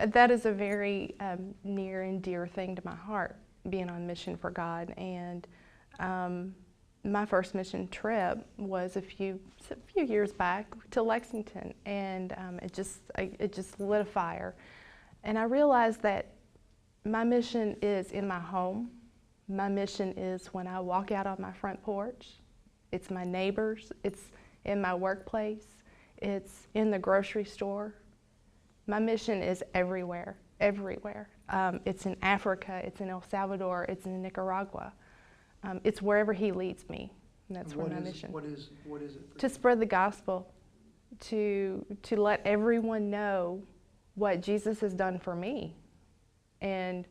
That is a very near and dear thing to my heart, being on mission for God. And my first mission trip was a few years back to Lexington, and it just lit a fire. And I realized that my mission is in my home. My mission is when I walk out on my front porch. It's my neighbors. It's in my workplace. It's in the grocery store. My mission is everywhere, everywhere. It's in Africa, it's in El Salvador, it's in Nicaragua. It's wherever He leads me. And that's where my mission. What is it? To spread the gospel, to let everyone know what Jesus has done for me, and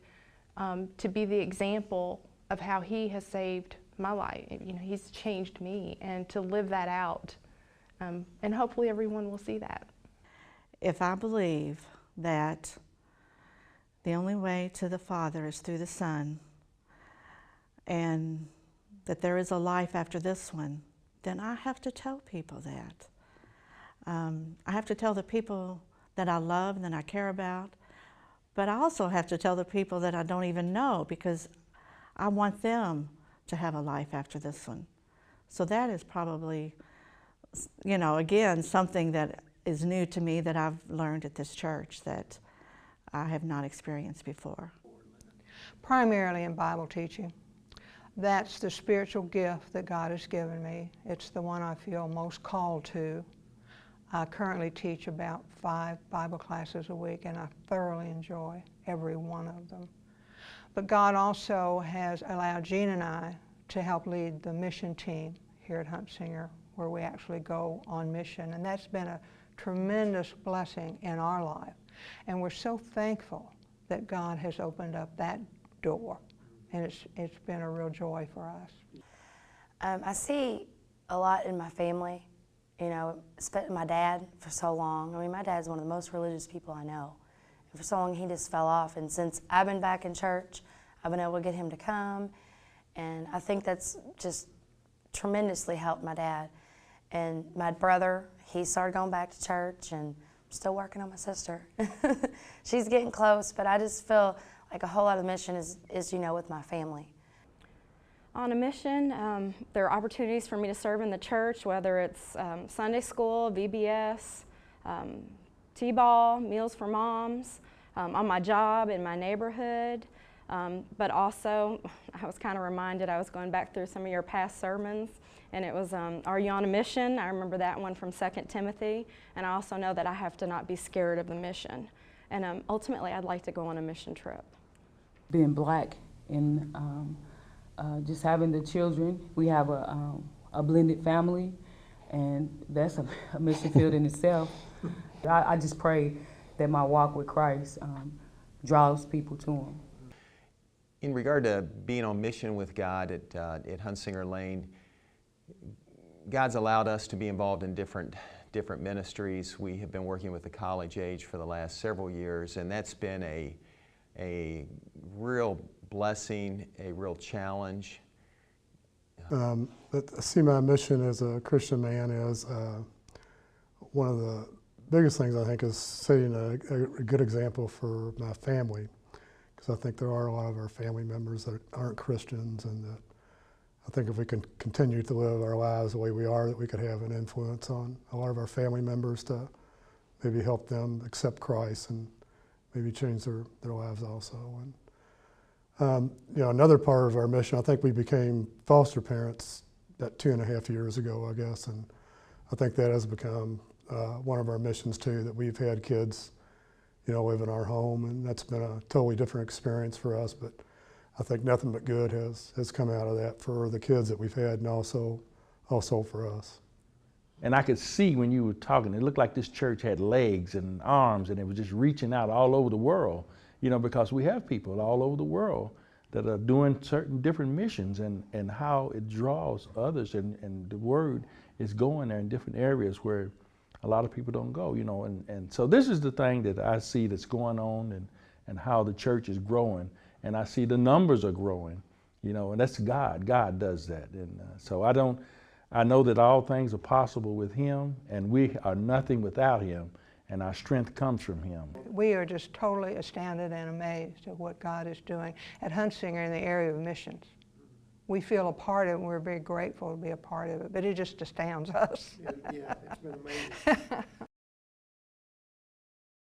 to be the example of how He has saved my life. You know, He's changed me, and to live that out. And hopefully everyone will see that. If I believe that the only way to the Father is through the Son, and that there is a life after this one, then I have to tell people that. I have to tell the people that I love and that I care about, but I also have to tell the people that I don't even know, because I want them to have a life after this one. So that is probably, you know, again, something that is new to me that I've learned at this church that I have not experienced before. Primarily in Bible teaching. That's the spiritual gift that God has given me. It's the one I feel most called to. I currently teach about 5 Bible classes a week, and I thoroughly enjoy every one of them. But God also has allowed Jean and I to help lead the mission team here at Huntsinger, where we actually go on mission, and that's been a tremendous blessing in our life. And we're so thankful that God has opened up that door, and it's been a real joy for us. I see a lot in my family, you know, my dad for so long. I mean, my dad's one of the most religious people I know. And for so long, he just fell off. And since I've been back in church, I've been able to get him to come. And I think that's just tremendously helped my dad. And my brother, he started going back to church, and I'm still working on my sister. She's getting close, but I just feel like a whole lot of the mission is, you know, with my family. On a mission, there are opportunities for me to serve in the church, whether it's Sunday school, VBS, T-ball, Meals for Moms, on my job, in my neighborhood. But also, I was kind of reminded, I was going back through some of your past sermons, and it was, are you on a mission? I remember that one from 2 Timothy, and I also know that I have to not be scared of the mission. And ultimately, I'd like to go on a mission trip. Being black and just having the children, we have a blended family, and that's a mission field in itself. I just pray that my walk with Christ draws people to Him. In regard to being on mission with God at Huntsinger Lane, God's allowed us to be involved in different ministries. We have been working with the college age for the last several years, and that's been a real blessing, a real challenge. I see my mission as a Christian man as one of the biggest things, I think, is setting a good example for my family. Because I think there are a lot of our family members that aren't Christians, and that I think if we can continue to live our lives the way we are, that we could have an influence on a lot of our family members to maybe help them accept Christ and maybe change their lives also. And you know, another part of our mission, I think we became foster parents about 2.5 years ago, I guess, and I think that has become one of our missions too, that we've had kids, you know, live in our home, and that's been a totally different experience for us, but I think nothing but good has come out of that for the kids that we've had, and also for us. And I could see when you were talking, it looked like this church had legs and arms, and it was just reaching out all over the world, you know, because we have people all over the world that are doing certain different missions, and how it draws others, and the word is going there in different areas where a lot of people don't go, you know, and so this is the thing that I see that's going on, and how the church is growing, and I see the numbers are growing, you know, and that's God. God does that, and so I know that all things are possible with Him, and we are nothing without Him, and our strength comes from Him. We are just totally astounded and amazed at what God is doing at Huntsinger in the area of missions. We feel a part of it, and we're very grateful to be a part of it, but it just astounds us. Yeah, it's been amazing.